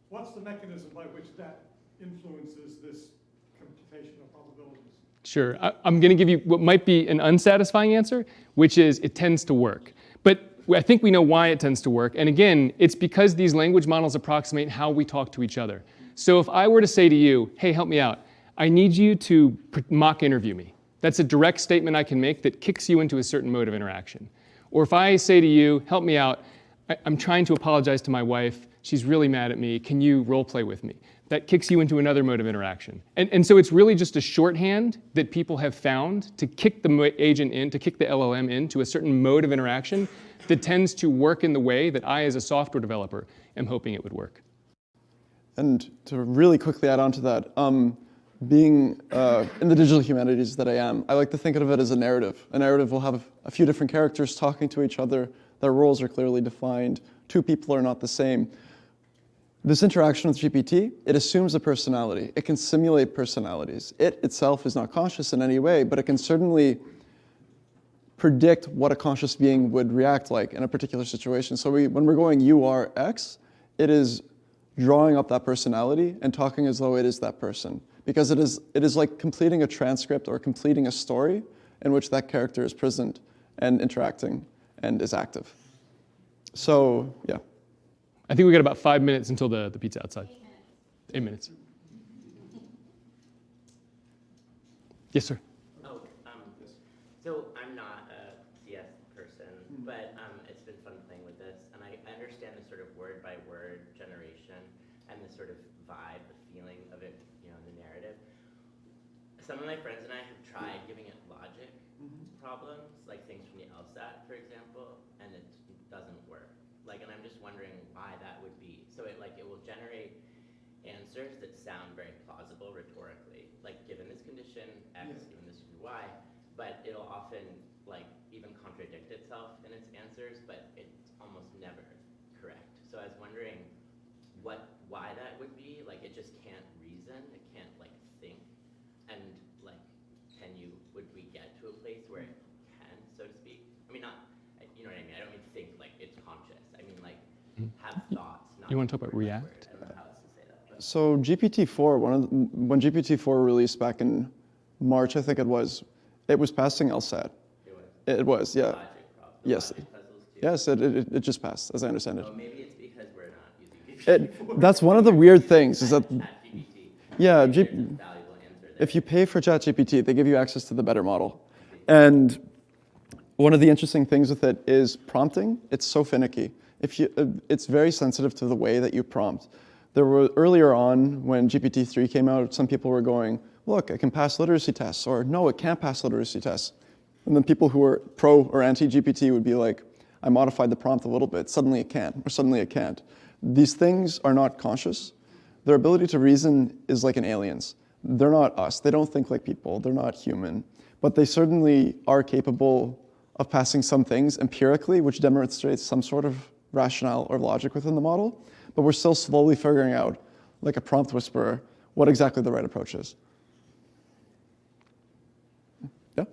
What's the mechanism by which that influences this computation of probabilities? Sure. I'm going to give you what might be an unsatisfying answer, which is it tends to work. But I think we know why it tends to work. And again, it's because these language models approximate how we talk to each other. So if I were to say to you, hey, help me out, I need you to mock interview me. That's a direct statement I can make that kicks you into a certain mode of interaction. Or if I say to you, help me out, I'm trying to apologize to my wife, she's really mad at me, can you role play with me? That kicks you into another mode of interaction. And so it's really just a shorthand that people have found to kick the agent in, to kick the LLM into a certain mode of interaction that tends to work in the way that I, as a software developer, am hoping it would work. And to really quickly add on to that, being in the digital humanities that I am, I like to think of it as a narrative. A narrative will have a few different characters talking to each other. Their roles are clearly defined. 2 people are not the same. This interaction with GPT, it assumes a personality. It can simulate personalities. It itself is not conscious in any way, but it can certainly predict what a conscious being would react like in a particular situation. So when we're going you are X, it is drawing up that personality and talking as though it is that person. Because it is like completing a transcript or completing a story in which that character is present and interacting and is active. So, yeah. I think we got about 5 minutes until the pizza outside. 8 minutes. Yes, sir. Oh, so I'm not a CS person, but it's been fun playing with this, and I understand the sort of word-by-word generation and the sort of vibe, the feeling of it, you know, the narrative. Some of my friends and I have tried giving it logic problems, like things from the LSAT, for example, and it doesn't work. Like, and I'm just wondering why that would be. So it will generate answers that sound very plausible rhetorically, like given this condition X, given this Y, but it'll often even contradict itself in its answers, but it's almost never correct. So I was wondering why that would be. Like, it just can't reason, it can't think, and would we get to a place where it can, so to speak? I mean, not, you know what I mean? I don't mean think it's conscious. I mean have thoughts. Not You want to talk about React? I don't know how else to say that. But. So GPT-4, when GPT-4 released back in March, I think it was passing LSAT. It was, yeah. Logic problem. Yes. Logic puzzles too. Yes, it just passed, as I understand it. Oh, maybe it's because we're not using GPT-4. That's one of the weird things is that, ChatGPT. yeah, There's a valuable answer there. if you pay for Chat GPT, they give you access to the better model. And one of the interesting things with it is prompting. It's so finicky. It's very sensitive to the way that you prompt. There were earlier on when GPT-3 came out, some people were going, look, it can pass literacy tests, or no, it can't pass literacy tests. And then people who were pro or anti-GPT would be like, I modified the prompt a little bit, suddenly it can, or suddenly it can't. These things are not conscious. Their ability to reason is like an alien's. They're not us, they don't think like people, they're not human. But they certainly are capable of passing some things empirically, which demonstrates some sort of rationale or logic within the model. But we're still slowly figuring out, like a prompt whisperer, what exactly the right approach is. Yeah?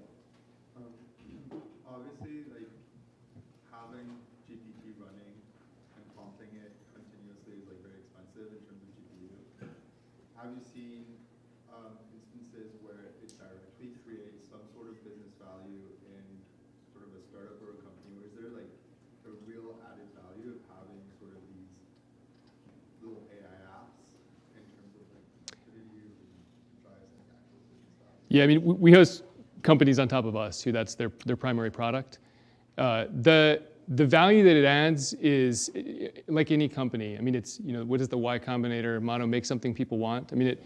Obviously, having GPT running and prompting it continuously is very expensive in terms of GPU. Have you seen instances where it directly creates some sort of business value in sort of a startup or a company? Or is there a real added value of having sort of these little AI apps in terms of productivity or drives and actual business value? Yeah, I mean, we host companies on top of us who that's their primary product. The value that it adds is like any company. I mean, it's, what is the Y Combinator motto? Make something people want. I mean,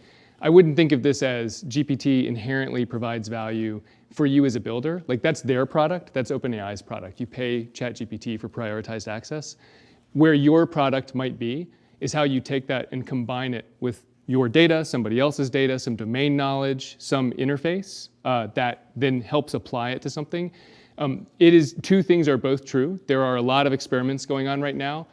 I wouldn't think of this as GPT inherently provides value for you as a builder. Like, that's their product. That's OpenAI's product. You pay Chat GPT for prioritized access. Where your product might be is how you take that and combine it with your data, somebody else's data, some domain knowledge, some interface that then helps apply it to something. Two things are both true. There are a lot of experiments going on right now,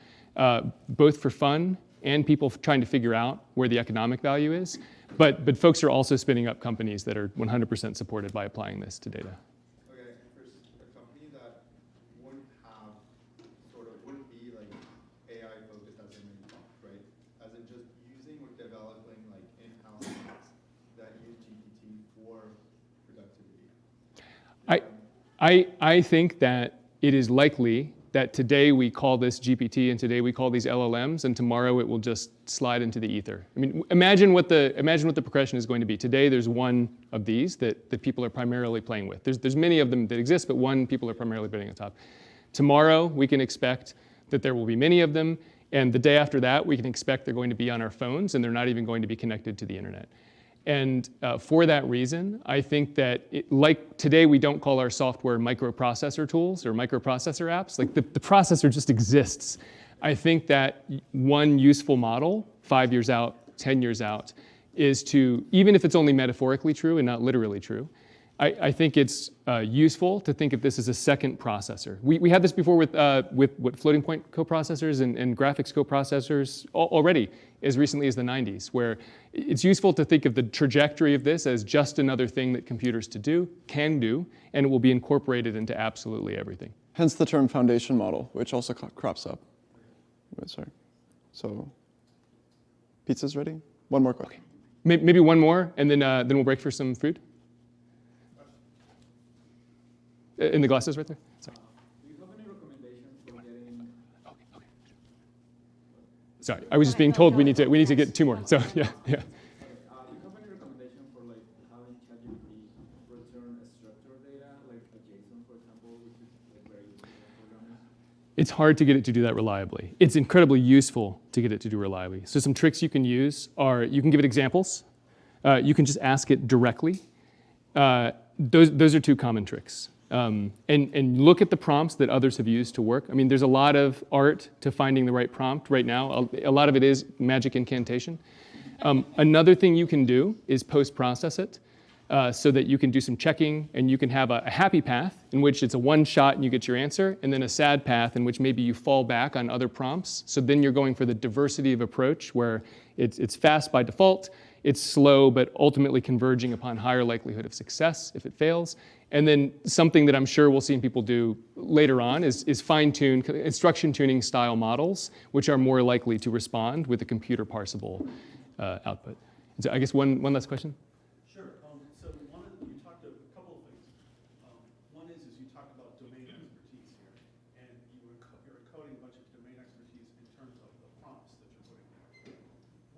both for fun and people trying to figure out where the economic value is. But folks are also spinning up companies that are 100% supported by applying this to data. Okay, for a company that wouldn't be AI focused as in right? As in just using or developing in-house apps that use GPT for productivity. I think that it is likely that today we call this GPT and today we call these LLMs, and tomorrow it will just slide into the ether. I mean, imagine what the progression is going to be. Today there's one of these that people are primarily playing with. There's many of them that exist, but one people are primarily putting on top. Tomorrow we can expect that there will be many of them, and the day after that we can expect they're going to be on our phones and they're not even going to be connected to the internet. And for that reason, I think that like today we don't call our software microprocessor tools or microprocessor apps. Like the processor just exists. I think that one useful model, 5 years out, 10 years out, is to, even if it's only metaphorically true and not literally true, I think it's useful to think of this as a second processor. We had this before with what floating point coprocessors and graphics coprocessors already as recently as the 90s, where it's useful to think of the trajectory of this as just another thing that computers can do, and it will be incorporated into absolutely everything. Hence the term foundation model, which also crops up. Sorry. So, pizza's ready? One more question. Okay. Maybe one more, and then we'll break for some food. In the glasses right there? Sorry. Do you have any recommendations for getting Sorry, I was just being told we need to get 2 more. So yeah. Do you have any recommendation for like having ChatGPT return a structured data, like a JSON, for example, which is like very useful for programmers? It's hard to get it to do that reliably. It's incredibly useful to get it to do reliably. So some tricks you can use are you can give it examples. You can just ask it directly. Those are 2 common tricks. And look at the prompts that others have used to work. I mean, there's a lot of art to finding the right prompt right now. A lot of it is magic incantation. Another thing you can do is post-process it so that you can do some checking and you can have a happy path in which it's a one shot and you get your answer, and then a sad path in which maybe you fall back on other prompts. So then you're going for the diversity of approach where it's fast by default, it's slow but ultimately converging upon higher likelihood of success if it fails. And then something that I'm sure we'll see people do later on is fine-tune instruction tuning style models, which are more likely to respond with a computer parsable output. So I guess one last question. Sure. So you talked a couple of things. One is you talked about domain expertise here, and you're encoding a bunch of domain expertise in terms of the prompts that you're putting there.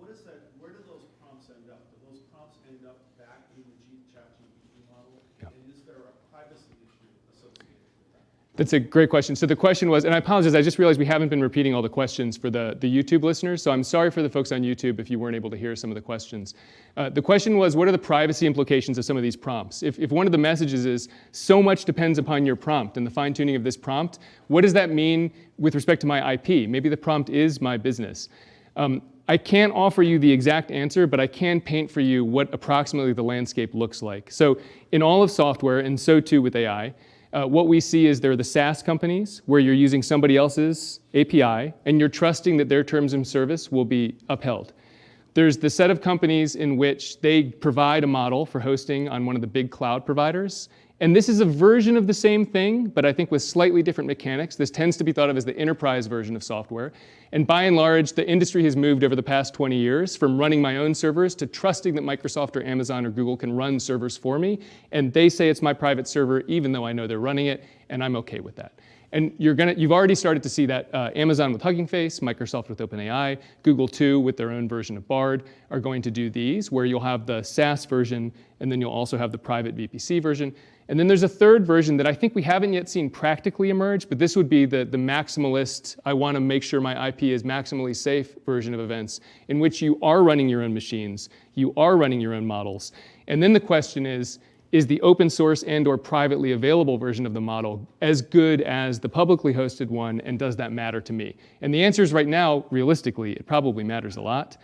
What is that? Where do those prompts end up? Do those prompts end up back in the Chat GPT model? Yeah. And is there a privacy issue associated with that? That's a great question. So the question was, and I apologize, I just realized we haven't been repeating all the questions for the YouTube listeners, so I'm sorry for the folks on YouTube if you weren't able to hear some of the questions. The question was, what are the privacy implications of some of these prompts? If one of the messages is, so much depends upon your prompt and the fine-tuning of this prompt, what does that mean with respect to my IP? Maybe the prompt is my business. I can't offer you the exact answer, but I can paint for you what approximately the landscape looks like. So in all of software, and so too with AI, what we see is there are the SaaS companies where you're using somebody else's API and you're trusting that their terms of service will be upheld. There's the set of companies in which they provide a model for hosting on one of the big cloud providers. And this is a version of the same thing, but I think with slightly different mechanics. This tends to be thought of as the enterprise version of software. And by and large, the industry has moved over the past 20 years from running my own servers to trusting that Microsoft or Amazon or Google can run servers for me. And they say it's my private server, even though I know they're running it, and I'm okay with that. And you've already started to see that Amazon with Hugging Face, Microsoft with OpenAI, Google too with their own version of Bard are going to do these, where you'll have the SaaS version, and then you'll also have the private VPC version. And then there's a third version that I think we haven't yet seen practically emerge, but this would be the maximalist, I want to make sure my IP is maximally safe version of events, in which you are running your own machines, you are running your own models. And then the question is the open source and or privately available version of the model as good as the publicly hosted one, and does that matter to me? And the answer is right now, realistically, it probably matters a lot.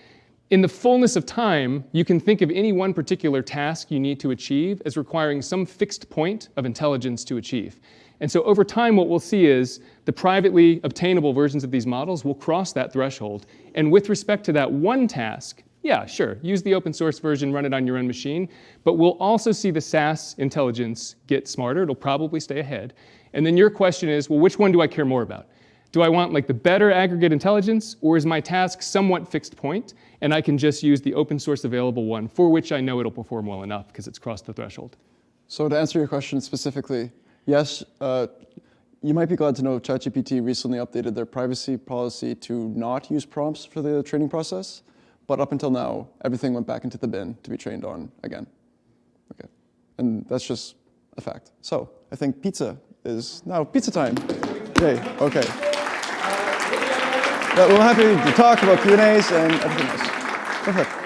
In the fullness of time, you can think of any one particular task you need to achieve as requiring some fixed point of intelligence to achieve. And so over time, what we'll see is the privately obtainable versions of these models will cross that threshold. And with respect to that one task, yeah, sure, use the open source version, run it on your own machine, but we'll also see the SaaS intelligence get smarter. It'll probably stay ahead. And then your question is, well, which one do I care more about? Do I want like the better aggregate intelligence, or is my task somewhat fixed point, and I can just use the open source available one for which I know it'll perform well enough because it's crossed the threshold? So to answer your question specifically, yes, you might be glad to know ChatGPT recently updated their privacy policy to not use prompts for the training process. But up until now, everything went back into the bin to be trained on again. Okay, and that's just a fact. So I think pizza is now pizza time. Yay, okay. We're happy to talk about Q&As and everything else. Perfect.